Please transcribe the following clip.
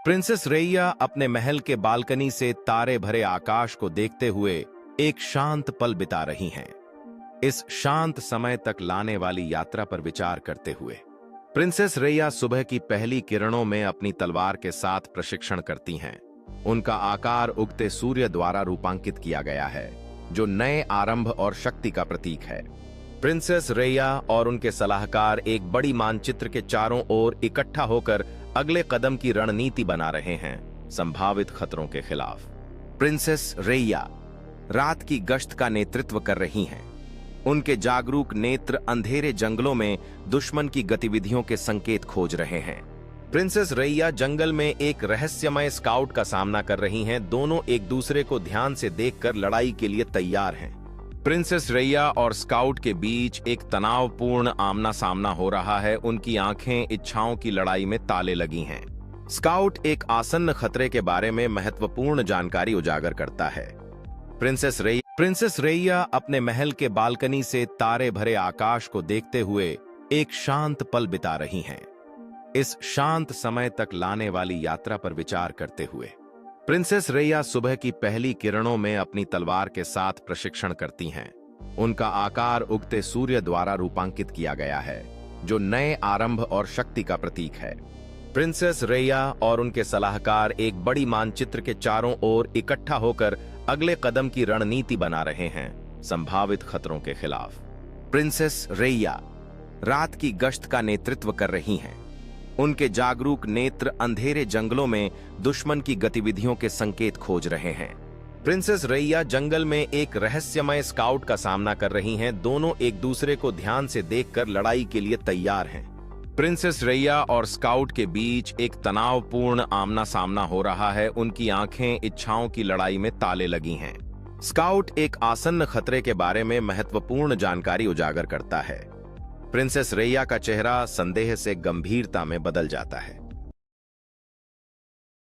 Princess रैया अपने महल के बालकनी से तारे भरे आकाश को देखते हुए एक शांत पल बिता रही हैं। इस शांत समय तक लाने वाली यात्रा पर विचार करते हुए प्रिंसेस रैया सुबह की पहली किरणों में अपनी तलवार के साथ प्रशिक्षण करती हैं। उनका आकार उगते सूर्य द्वारा रूपांकित किया गया है, जो नए आरंभ और शक्ति का प्रतीक है। प्रिंसेस रैया और उनके सलाहकार एक बड़ी मानचित्र के चारों ओर इकट्ठा होकर अगले कदम की रणनीति बना रहे हैं, संभावित खतरों के खिलाफ। प्रिंसेस रैया रात की गश्त का नेतृत्व कर रही हैं। उनके जागरूक नेत्र अंधेरे जंगलों में दुश्मन की गतिविधियों के संकेत खोज रहे हैं। प्रिंसेस रैया जंगल में एक रहस्यमय स्काउट का सामना कर रही हैं। दोनों एक दूसरे को ध्यान से देखकर लड़ाई के लिए तैयार हैं। प्रिंसेस रैया और स्काउट के बीच एक तनावपूर्ण आमना सामना हो रहा है। उनकी आंखें इच्छाओं की लड़ाई में ताले लगी हैं। स्काउट एक आसन्न खतरे के बारे में महत्वपूर्ण जानकारी उजागर करता है। प्रिंसेस रैया अपने महल के बालकनी से तारे भरे आकाश को देखते हुए एक शांत पल बिता रही हैं। इस शांत समय तक लाने वाली यात्रा पर विचार करते हुए प्रिंसेस रैया सुबह की पहली किरणों में अपनी तलवार के साथ प्रशिक्षण करती हैं। उनका आकार उगते सूर्य द्वारा रूपांकित किया गया है, जो नए आरंभ और शक्ति का प्रतीक है। प्रिंसेस रैया और उनके सलाहकार एक बड़ी मानचित्र के चारों ओर इकट्ठा होकर अगले कदम की रणनीति बना रहे हैं, संभावित खतरों के खिलाफ। प्रिंसेस रैया रात की गश्त का नेतृत्व कर रही हैं। उनके जागरूक नेत्र अंधेरे जंगलों में दुश्मन की गतिविधियों के संकेत खोज रहे हैं। प्रिंसेस रैया जंगल में एक रहस्यमय स्काउट का सामना कर रही हैं। दोनों एक दूसरे को ध्यान से देखकर लड़ाई के लिए तैयार हैं। प्रिंसेस रैया और स्काउट के बीच एक तनावपूर्ण आमना सामना हो रहा है। उनकी आंखें इच्छाओं की लड़ाई में ताले लगी हैं। स्काउट एक आसन्न खतरे के बारे में महत्वपूर्ण जानकारी उजागर करता है। प्रिंसेस रैया का चेहरा संदेह से गंभीरता में बदल जाता है।